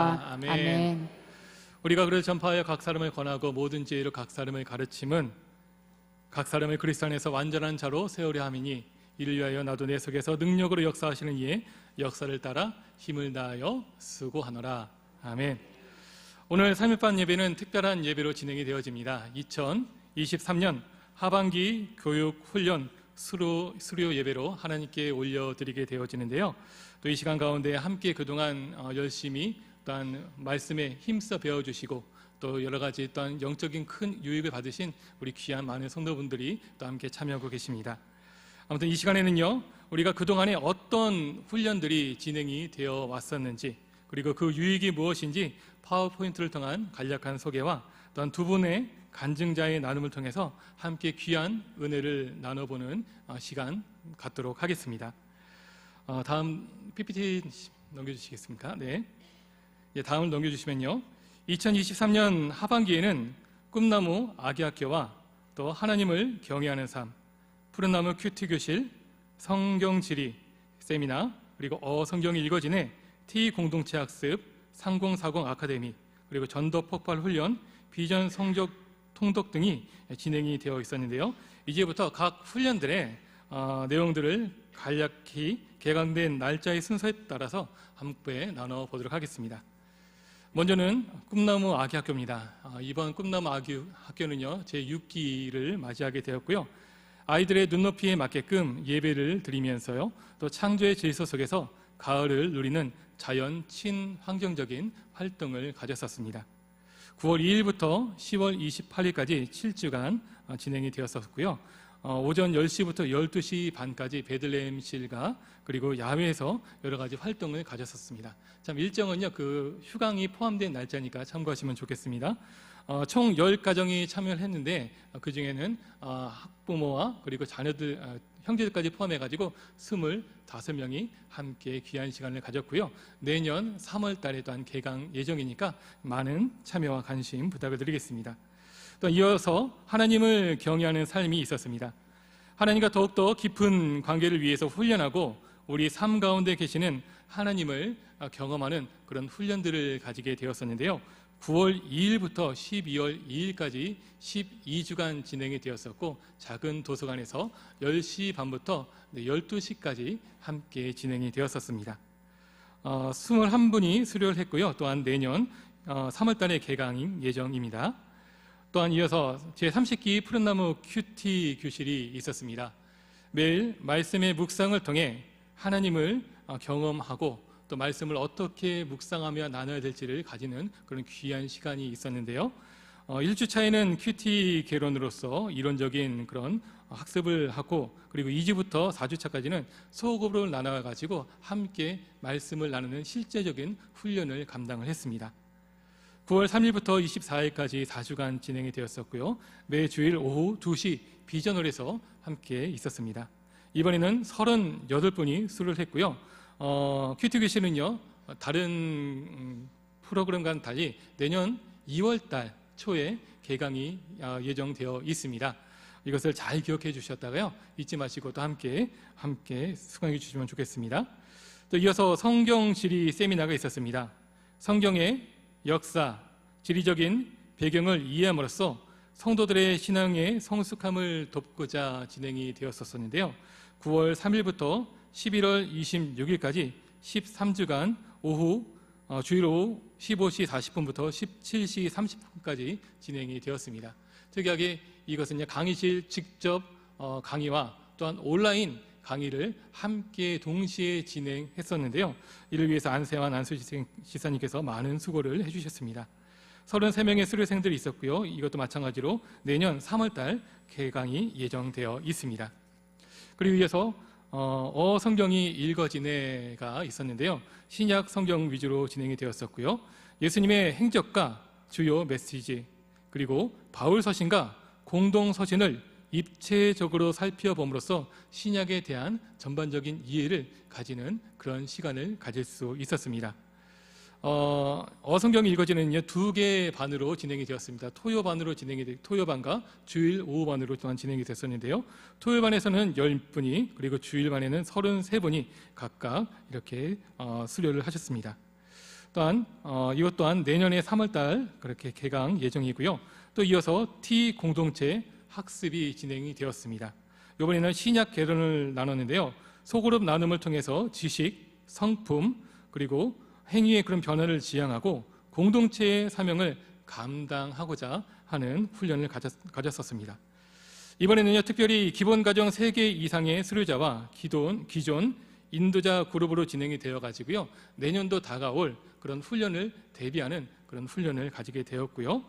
아멘. 아멘. 우리가 그를 전파하여 각 사람을 권하고 모든 지혜로 각 사람을 가르침은 각 사람을 그리스도 안에서 완전한 자로 세우려 함이니 이를 위하여 나도 내 속에서 능력으로 역사하시는 이의 역사를 따라 힘을 다하여 수고하노라. 아멘. 오늘 3일반 예배는 특별한 예배로 진행이 되어집니다. 2023년 하반기 교육 훈련 수료 예배로 하나님께 올려드리게 되어지는데요. 또 이 시간 가운데 함께 그동안 열심히 또한 말씀에 힘써 배워주시고 또 여러 가지 또한 영적인 큰 유익을 받으신 우리 귀한 많은 성도분들이 또 함께 참여하고 계십니다. 아무튼 이 시간에는요, 우리가 그동안에 어떤 훈련들이 진행이 되어 왔었는지, 그리고 그 유익이 무엇인지 파워포인트를 통한 간략한 소개와 또한 두 분의 간증자의 나눔을 통해서 함께 귀한 은혜를 나눠보는 시간 갖도록 하겠습니다. 다음 PPT 넘겨주시겠습니까? 네. 다음을 넘겨주시면요, 2023년 하반기에는 꿈나무 아기학교와 또 하나님을 경외하는 삶, 푸른나무 큐티 교실, 성경지리 세미나, 그리고 성경이 읽어지네 T 공동체 학습, 3040 아카데미, 그리고 전도 폭발 훈련, 비전 성적 통독 등이 진행이 되어 있었는데요. 이제부터 각 훈련들의 내용들을 간략히 개강된 날짜의 순서에 따라서 함께 나눠보도록 하겠습니다. 먼저는 꿈나무 아기학교입니다. 이번 꿈나무 아기학교는요, 제6기를 맞이하게 되었고요. 아이들의 눈높이에 맞게끔 예배를 드리면서요, 또 창조의 질서 속에서 가을을 누리는 자연 친환경적인 활동을 가졌었습니다. 9월 2일부터 10월 28일까지 7주간 진행이 되었었고요. 오전 10시부터 12시 반까지 베들레헴실과 그리고 야외에서 여러 가지 활동을 가졌었습니다. 참 일정은요, 그 휴강이 포함된 날짜니까 참고하시면 좋겠습니다. 총 10가정이 참여를 했는데 그 중에는 학부모와 그리고 자녀들, 형제들까지 포함해가지고 25명이 함께 귀한 시간을 가졌고요. 내년 3월 달에 또한 개강 예정이니까 많은 참여와 관심 부탁을 드리겠습니다. 또 이어서 하나님을 경외하는 삶이 있었습니다. 하나님과 더욱더 깊은 관계를 위해서 훈련하고 우리 삶 가운데 계시는 하나님을 경험하는 그런 훈련들을 가지게 되었었는데요. 9월 2일부터 12월 2일까지 12주간 진행이 되었었고, 작은 도서관에서 10시 반부터 12시까지 함께 진행이 되었었습니다. 21분이 수료를 했고요. 또한 내년 3월 달에 개강 예정입니다. 또한 이어서 제30기 푸른나무 큐티 교실이 있었습니다. 매일 말씀의 묵상을 통해 하나님을 경험하고 또 말씀을 어떻게 묵상하며 나눠야 될지를 가지는 그런 귀한 시간이 있었는데요. 1주차에는 큐티 개론으로서 이론적인 그런 학습을 하고, 그리고 2주부터 4주차까지는 소그룹으로 나눠가지고 함께 말씀을 나누는 실제적인 훈련을 감당을 했습니다. 9월 3일부터 24일까지 4주간 진행이 되었었고요. 매 주일 오후 2시 비전홀에서 함께 있었습니다. 이번에는 38분이 수료를 했고요. 큐티 교실은요, 다른 프로그램과는 달리 내년 2월달 초에 개강이 예정되어 있습니다. 이것을 잘 기억해 주셨다가요, 잊지 마시고 또 함께 수강해 주시면 좋겠습니다. 또 이어서 성경지리 세미나가 있었습니다. 성경의 역사, 지리적인 배경을 이해함으로써 성도들의 신앙의 성숙함을 돕고자 진행이 되었었는데요. 9월 3일부터 11월 26일까지 13주간 주일 오후 15시 40분부터 17시 30분까지 진행이 되었습니다. 특이하게 이것은 강의실 직접 강의와 또한 온라인 강의를 함께 동시에 진행했었는데요. 이를 위해서 안세환 안수지사님께서 많은 수고를 해주셨습니다. 33명의 수료생들이 있었고요. 이것도 마찬가지로 내년 3월달 개강이 예정되어 있습니다. 그리고 이어서 성경이 읽어지네가 있었는데요. 신약 성경 위주로 진행이 되었었고요. 예수님의 행적과 주요 메시지, 그리고 바울 서신과 공동 서신을 입체적으로 살펴봄으로써 신약에 대한 전반적인 이해를 가지는 그런 시간을 가질 수 있었습니다. 성경이 읽어지는요, 2개 반으로 진행이 되었습니다. 토요반과 주일 오후반으로 또한 진행이 됐었는데요. 토요반에서는 10분이, 그리고 주일반에는 33분이 각각 이렇게 수료를 하셨습니다. 또한 이것 또한 내년에 3월달 그렇게 개강 예정이고요. 또 이어서 T 공동체 학습이 진행이 되었습니다. 이번에는 신약 개론을 나눴는데요. 소그룹 나눔을 통해서 지식, 성품, 그리고 행위의 그런 변화를 지향하고 공동체의 사명을 감당하고자 하는 훈련을 가졌었습니다. 이번에는요, 특별히 기본가정 3개 이상의 수료자와 기존 인도자 그룹으로 진행이 되어 가지고요, 내년도 다가올 그런 훈련을 대비하는 그런 훈련을 가지게 되었고요.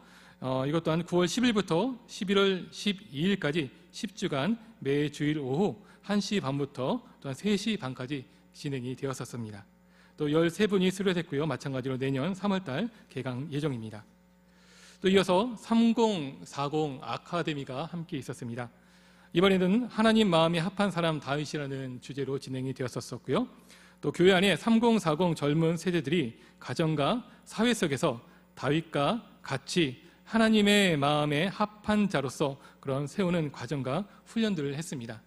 이것 또한 9월 10일부터 11월 12일까지 10주간 매 주일 오후 1시 반부터 또한 3시 반까지 진행이 되었었습니다. 또 13분이 수료됐고요. 마찬가지로 내년 3월달 개강 예정입니다. 또 이어서 3040 아카데미가 함께 있었습니다. 이번에는 하나님 마음이 합한 사람 다윗이라는 주제로 진행이 되었었고요. 또 교회 안에 3040 젊은 세대들이 가정과 사회 속에서 다윗과 같이 하나님의 마음에 합한 자로서 그런 세우는 과정과 훈련들을 했습니다.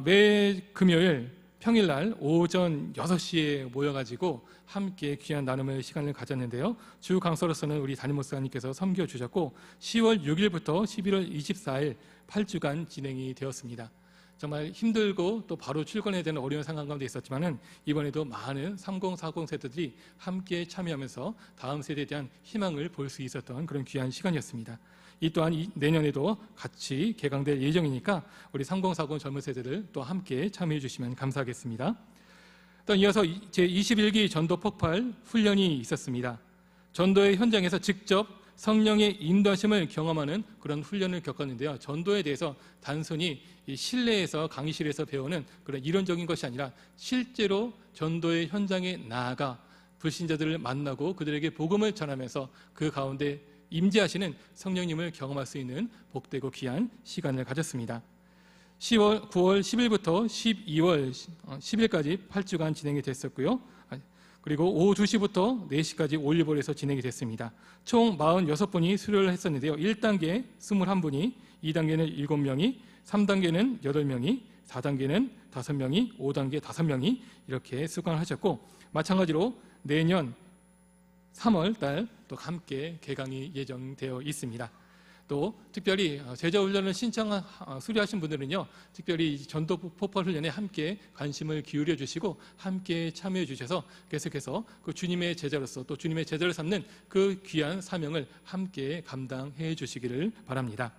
매 금요일 평일날 오전 6시에 모여가지고 함께 귀한 나눔의 시간을 가졌는데요. 주 강사로서는 우리 담임 목사님께서 섬겨주셨고 10월 6일부터 11월 24일 8주간 진행이 되었습니다. 정말 힘들고 또 바로 출근해야 되는 어려운 상황 가운데 있었지만은 이번에도 많은 3040 세대들이 함께 참여하면서 다음 세대에 대한 희망을 볼 수 있었던 그런 귀한 시간이었습니다. 이 또한 내년에도 같이 개강될 예정이니까 우리 3040 젊은 세대들 또 함께 참여해 주시면 감사하겠습니다. 또 이어서 제21기 전도 폭발 훈련이 있었습니다. 전도의 현장에서 직접 성령의 인도하심을 경험하는 그런 훈련을 겪었는데요. 전도에 대해서 단순히 이 실내에서 강의실에서 배우는 그런 이론적인 것이 아니라 실제로 전도의 현장에 나아가 불신자들을 만나고 그들에게 복음을 전하면서 그 가운데 임재하시는 성령님을 경험할 수 있는 복되고 귀한 시간을 가졌습니다. 9월 10일부터 12월 10일까지 8주간 진행이 됐었고요. 그리고 오후 2시부터 4시까지 올리브홀에서 진행이 됐습니다. 총 46분이 수료를 했었는데요. 1단계 21분이, 2단계는 7명이, 3단계는 8명이, 4단계는 5명이, 5단계 5명이 이렇게 수강을 하셨고, 마찬가지로 내년 3월 달 또 함께 개강이 예정되어 있습니다. 또 특별히 제자훈련을 수료하신 분들은요, 특별히 전도 폭발 훈련에 함께 관심을 기울여 주시고 함께 참여해 주셔서 계속해서 그 주님의 제자로서 또 주님의 제자를 삼는 그 귀한 사명을 함께 감당해 주시기를 바랍니다.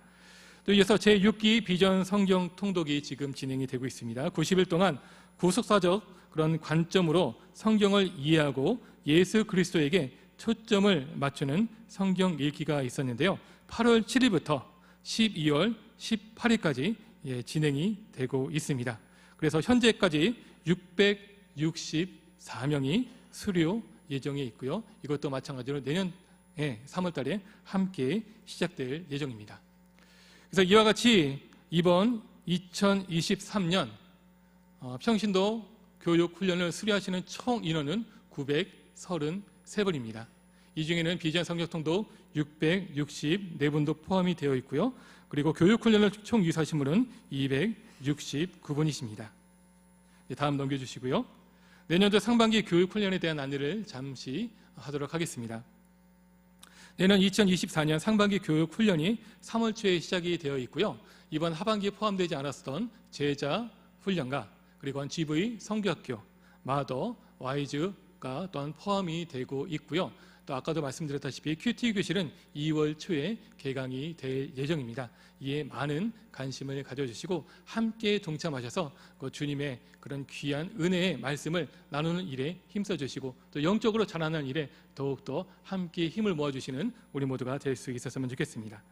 또 이어서 제6기 비전 성경 통독이 지금 진행이 되고 있습니다. 90일 동안 구속사적 그런 관점으로 성경을 이해하고 예수 그리스도에게 초점을 맞추는 성경 읽기가 있었는데요. 8월 7일부터 12월 18일까지 진행이 되고 있습니다. 그래서 현재까지 664명이 수료 예정에 있고요. 이것도 마찬가지로 내년 3월 달에 함께 시작될 예정입니다. 그래서 이와 같이 이번 2023년 평신도 교육훈련을 수료하시는 총 인원은 933분입니다. 이 중에는 비전 성경통도 664분도 포함이 되어 있고요. 그리고 교육훈련을 총 유사하신 분은 269분이십니다. 다음 넘겨주시고요. 내년도 상반기 교육훈련에 대한 안내를 잠시 하도록 하겠습니다. 내년 2024년 상반기 교육훈련이 3월 초에 시작이 되어 있고요. 이번 하반기에 포함되지 않았던 제자 훈련과 그리고 GV 성교학교, 마더, 와이즈가 또한 포함이 되고 있고요. 또 아까도 말씀드렸다시피 큐티 교실은 2월 초에 개강이 될 예정입니다. 이에 많은 관심을 가져주시고 함께 동참하셔서 그 주님의 그런 귀한 은혜의 말씀을 나누는 일에 힘써주시고 또 영적으로 자라나는 일에 더욱더 함께 힘을 모아주시는 우리 모두가 될 수 있었으면 좋겠습니다.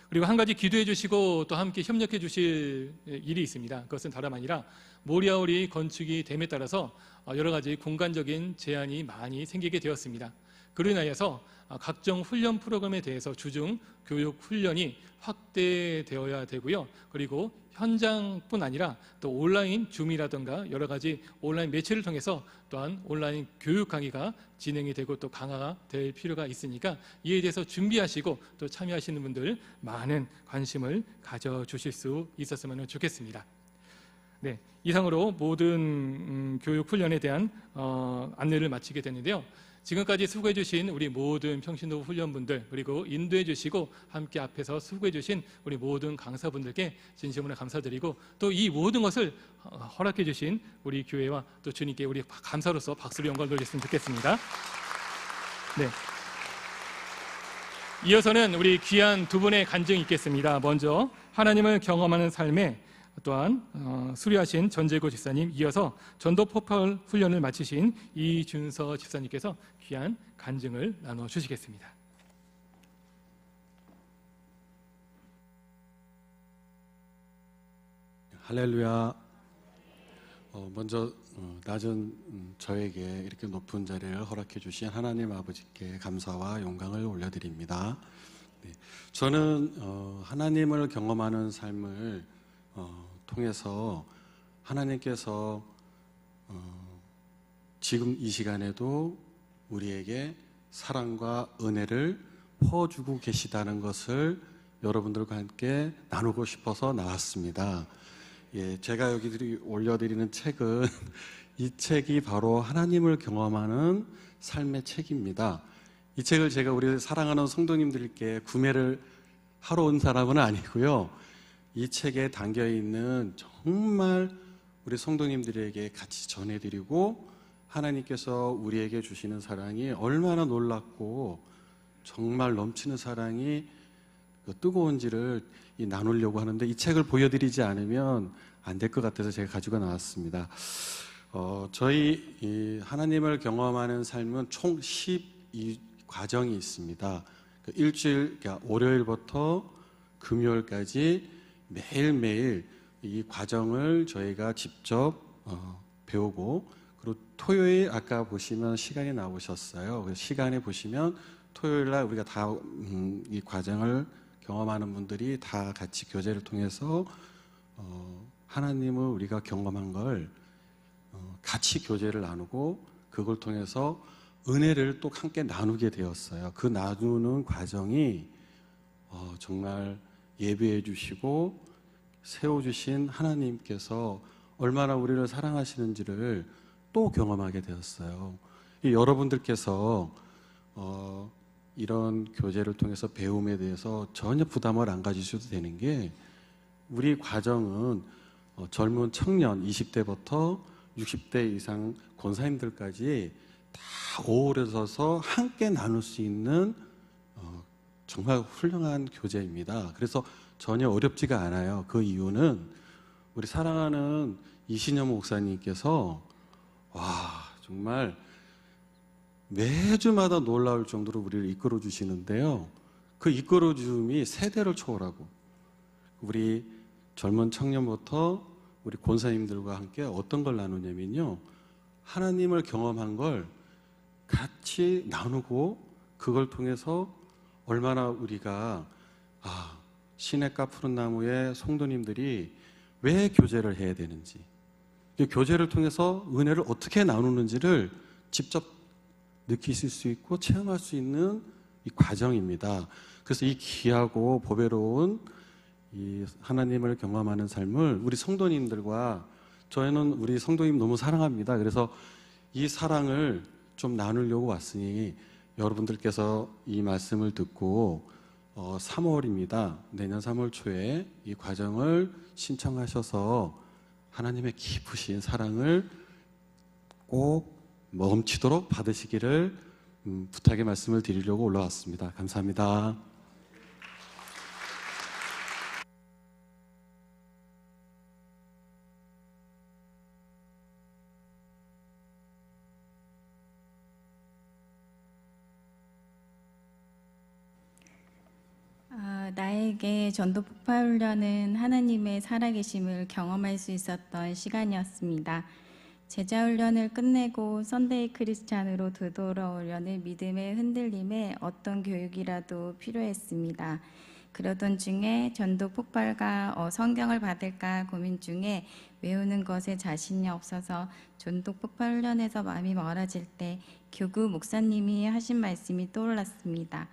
그리고 한 가지 기도해 주시고 또 함께 협력해 주실 일이 있습니다. 그것은 다름 아니라 모리아홀이 건축이 됨에 따라서 여러 가지 공간적인 제한이 많이 생기게 되었습니다. 그로 인하여서 각종 훈련 프로그램에 대해서 주중 교육 훈련이 확대되어야 되고요. 그리고 현장뿐 아니라 또 온라인 줌이라든가 여러 가지 온라인 매체를 통해서 또한 온라인 교육 강의가 진행이 되고 또 강화가 될 필요가 있으니까 이에 대해서 준비하시고 또 참여하시는 분들 많은 관심을 가져주실 수 있었으면 좋겠습니다. 네, 이상으로 모든 교육 훈련에 대한 안내를 마치게 됐는데요. 지금까지 수고해 주신 우리 모든 평신도 훈련분들, 그리고 인도해 주시고 함께 앞에서 수고해 주신 우리 모든 강사분들께 진심으로 감사드리고, 또 이 모든 것을 허락해 주신 우리 교회와 또 주님께 우리 감사로서 박수로 영광을 돌렸으면 좋겠습니다. 네. 이어서는 우리 귀한 두 분의 간증이 있겠습니다. 먼저 하나님을 경험하는 삶에 또한 수료하신 전재고 집사님, 이어서 전도 폭발 훈련을 마치신 이준서 집사님께서 귀한 간증을 나눠 주시겠습니다. 할렐루야. 먼저 낮은 저에게 이렇게 높은 자리를 허락해 주신 하나님 아버지께 감사와 영광을 올려드립니다. 네, 저는 하나님을 경험하는 삶을 통해서 하나님께서 지금 이 시간에도 우리에게 사랑과 은혜를 퍼주고 계시다는 것을 여러분들과 함께 나누고 싶어서 나왔습니다. 예, 제가 여기 올려드리는 책은 이 책이 바로 하나님을 경험하는 삶의 책입니다. 이 책을 제가 우리 사랑하는 성도님들께 구매를 하러 온 사람은 아니고요, 이 책에 담겨있는 정말 우리 성도님들에게 같이 전해드리고 하나님께서 우리에게 주시는 사랑이 얼마나 놀랍고 정말 넘치는 사랑이 뜨거운지를 나누려고 하는데, 이 책을 보여드리지 않으면 안 될 것 같아서 제가 가지고 나왔습니다. 저희 이 하나님을 경험하는 삶은 총 12과정이 있습니다. 일주일, 그러니까 월요일부터 금요일까지 매일매일 이 과정을 저희가 직접 배우고, 그리고 토요일 아까 보시면 시간이 나오셨어요. 그 시간에 보시면 토요일 날 우리가 다 이 과정을 경험하는 분들이 다 같이 교제를 통해서 하나님을 우리가 경험한 걸 같이 교제를 나누고, 그걸 통해서 은혜를 또 함께 나누게 되었어요. 그 나누는 과정이 정말 예배해 주시고 세워주신 하나님께서 얼마나 우리를 사랑하시는지를 또 경험하게 되었어요. 여러분들께서 이런 교제를 통해서 배움에 대해서 전혀 부담을 안 가지셔도 되는 게, 우리 과정은 젊은 청년 20대부터 60대 이상 권사님들까지 다 어우러져서 함께 나눌 수 있는 정말 훌륭한 교제입니다. 그래서 전혀 어렵지가 않아요. 그 이유는 우리 사랑하는 이신영 목사님께서 정말 매주마다 놀라울 정도로 우리를 이끌어 주시는데요, 그 이끌어 줌이 세대를 초월하고, 우리 젊은 청년부터 우리 권사님들과 함께 어떤 걸 나누냐면요, 하나님을 경험한 걸 같이 나누고, 그걸 통해서 얼마나 우리가 시냇가 푸른 나무의 성도님들이 왜 교제를 해야 되는지, 교제를 통해서 은혜를 어떻게 나누는지를 직접 느끼실 수 있고 체험할 수 있는 이 과정입니다. 그래서 이 귀하고 보배로운 이 하나님을 경험하는 삶을 우리 성도님들과, 저희는 우리 성도님 너무 사랑합니다. 그래서 이 사랑을 좀 나누려고 왔으니, 여러분들께서 이 말씀을 듣고 3월입니다. 내년 3월 초에 이 과정을 신청하셔서 하나님의 깊으신 사랑을 꼭 멈추도록 받으시기를 부탁의 말씀을 드리려고 올라왔습니다. 감사합니다. 나에게 전도 폭발 훈련은 하나님의 살아계심을 경험할 수 있었던 시간이었습니다. 제자 훈련을 끝내고 선데이 크리스찬으로 되돌아오려는 믿음의 흔들림에 어떤 교육이라도 필요했습니다. 그러던 중에 전도 폭발과 성경을 받을까 고민 중에 외우는 것에 자신이 없어서 전도 폭발 훈련에서 마음이 멀어질 때 교구 목사님이 하신 말씀이 떠올랐습니다.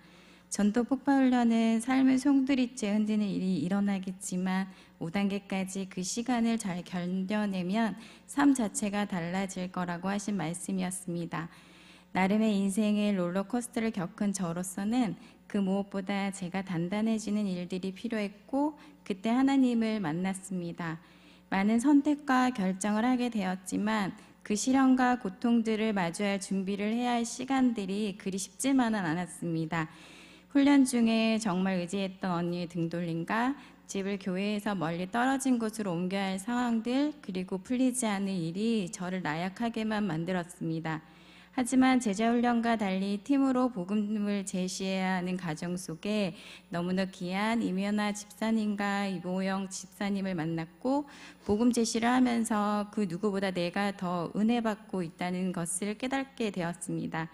전도 폭발 훈련은 삶을 송두리째 흔드는 일이 일어나겠지만 5단계까지 그 시간을 잘 견뎌내면 삶 자체가 달라질 거라고 하신 말씀이었습니다. 나름의 인생의 롤러코스터를 겪은 저로서는 그 무엇보다 제가 단단해지는 일들이 필요했고 그때 하나님을 만났습니다. 많은 선택과 결정을 하게 되었지만 그 시련과 고통들을 마주할 준비를 해야 할 시간들이 그리 쉽지만은 않았습니다. 훈련 중에 정말 의지했던 언니의 등돌림과 집을 교회에서 멀리 떨어진 곳으로 옮겨야 할 상황들, 그리고 풀리지 않은 일이 저를 나약하게만 만들었습니다. 하지만 제자훈련과 달리 팀으로 복음을 제시해야 하는 과정 속에 너무나 귀한 이면아 집사님과 이보영 집사님을 만났고 복음 제시를 하면서 그 누구보다 내가 더 은혜 받고 있다는 것을 깨닫게 되었습니다.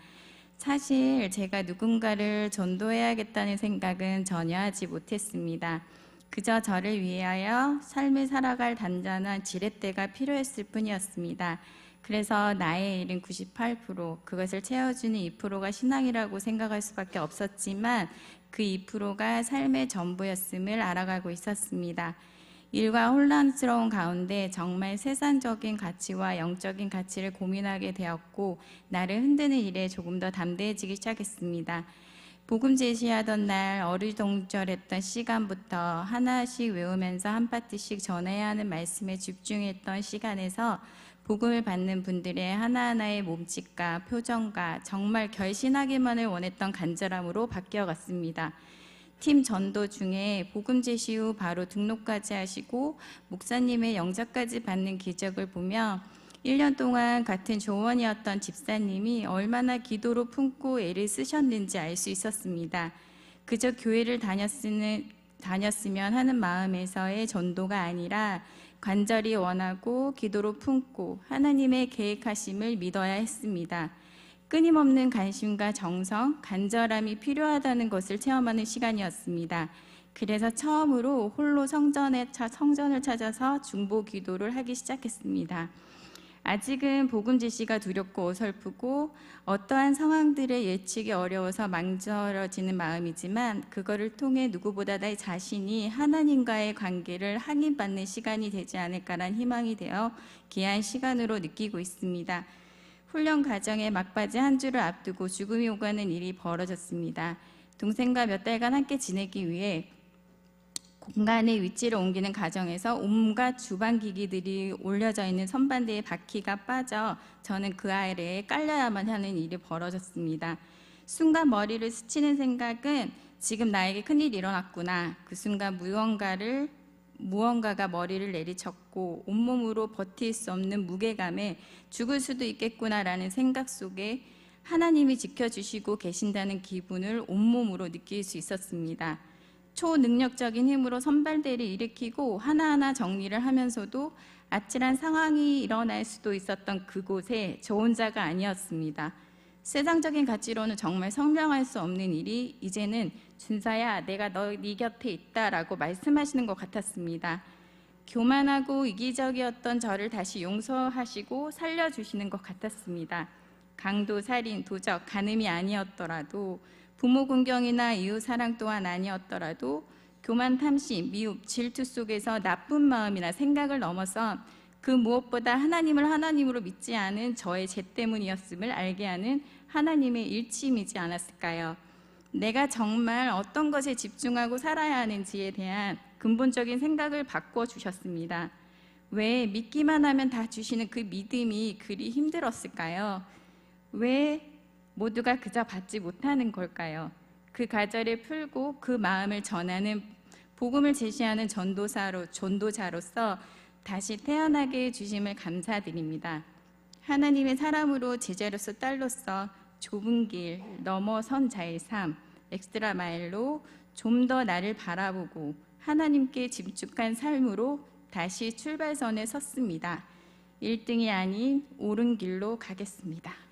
사실 제가 누군가를 전도해야겠다는 생각은 전혀 하지 못했습니다. 그저 저를 위하여 삶을 살아갈 단단한 지렛대가 필요했을 뿐이었습니다. 그래서 나의 일은 98%, 그것을 채워주는 2%가 신앙이라고 생각할 수밖에 없었지만 그 2%가 삶의 전부였음을 알아가고 있었습니다. 일과 혼란스러운 가운데 정말 세상적인 가치와 영적인 가치를 고민하게 되었고 나를 흔드는 일에 조금 더 담대해지기 시작했습니다. 복음 제시하던 날 어리동절했던 시간부터 하나씩 외우면서 한 파트씩 전해야 하는 말씀에 집중했던 시간에서 복음을 받는 분들의 하나하나의 몸짓과 표정과 정말 결신하기만을 원했던 간절함으로 바뀌어갔습니다. 팀 전도 중에 복음 제시 후 바로 등록까지 하시고 목사님의 영접까지 받는 기적을 보며 1년 동안 같은 조원이었던 집사님이 얼마나 기도로 품고 애를 쓰셨는지 알 수 있었습니다. 그저 교회를 다녔으면 하는 마음에서의 전도가 아니라 간절히 원하고 기도로 품고 하나님의 계획하심을 믿어야 했습니다. 끊임없는 관심과 정성, 간절함이 필요하다는 것을 체험하는 시간이었습니다. 그래서 처음으로 홀로 성전을 찾아서 중보 기도를 하기 시작했습니다. 아직은 복음 제시가 두렵고 어설프고 어떠한 상황들을 예측이 어려워서 망설여지는 마음이지만 그거를 통해 누구보다 내 자신이 하나님과의 관계를 확인받는 시간이 되지 않을까란 희망이 되어 귀한 시간으로 느끼고 있습니다. 훈련 과정에 막바지 한 주를 앞두고 죽음이 오가는 일이 벌어졌습니다. 동생과 몇 달간 함께 지내기 위해 공간의 위치를 옮기는 과정에서 온갖 주방 기기들이 올려져 있는 선반대에 바퀴가 빠져 저는 그 아래에 깔려야만 하는 일이 벌어졌습니다. 순간 머리를 스치는 생각은 지금 나에게 큰일이 일어났구나. 그 순간 무언가가 머리를 내리쳤고 온몸으로 버틸 수 없는 무게감에 죽을 수도 있겠구나라는 생각 속에 하나님이 지켜주시고 계신다는 기분을 온몸으로 느낄 수 있었습니다. 초능력적인 힘으로 선발대를 일으키고 하나하나 정리를 하면서도 아찔한 상황이 일어날 수도 있었던 그곳에 저 혼자가 아니었습니다. 세상적인 가치로는 정말 설명할 수 없는 일이 이제는 준사야 내가 네 곁에 있다라고 말씀하시는 것 같았습니다. 교만하고 이기적이었던 저를 다시 용서하시고 살려주시는 것 같았습니다. 강도, 살인, 도적, 간음이 아니었더라도 부모 공경이나 이웃 사랑 또한 아니었더라도 교만, 탐심, 미움, 질투 속에서 나쁜 마음이나 생각을 넘어서 그 무엇보다 하나님을 하나님으로 믿지 않은 저의 죄 때문이었음을 알게 하는 하나님의 일침이지 않았을까요? 내가 정말 어떤 것에 집중하고 살아야 하는지에 대한 근본적인 생각을 바꿔주셨습니다. 왜 믿기만 하면 다 주시는 그 믿음이 그리 힘들었을까요? 왜 모두가 그저 받지 못하는 걸까요? 그 과절을 풀고 그 마음을 전하는 복음을 제시하는 전도자로서 다시 태어나게 해주심을 감사드립니다. 하나님의 사람으로 제자로서 딸로서 좁은 길 넘어선 자의 삶 엑스트라 마일로 좀 더 나를 바라보고 하나님께 집중한 삶으로 다시 출발선에 섰습니다. 1등이 아닌 옳은 길로 가겠습니다.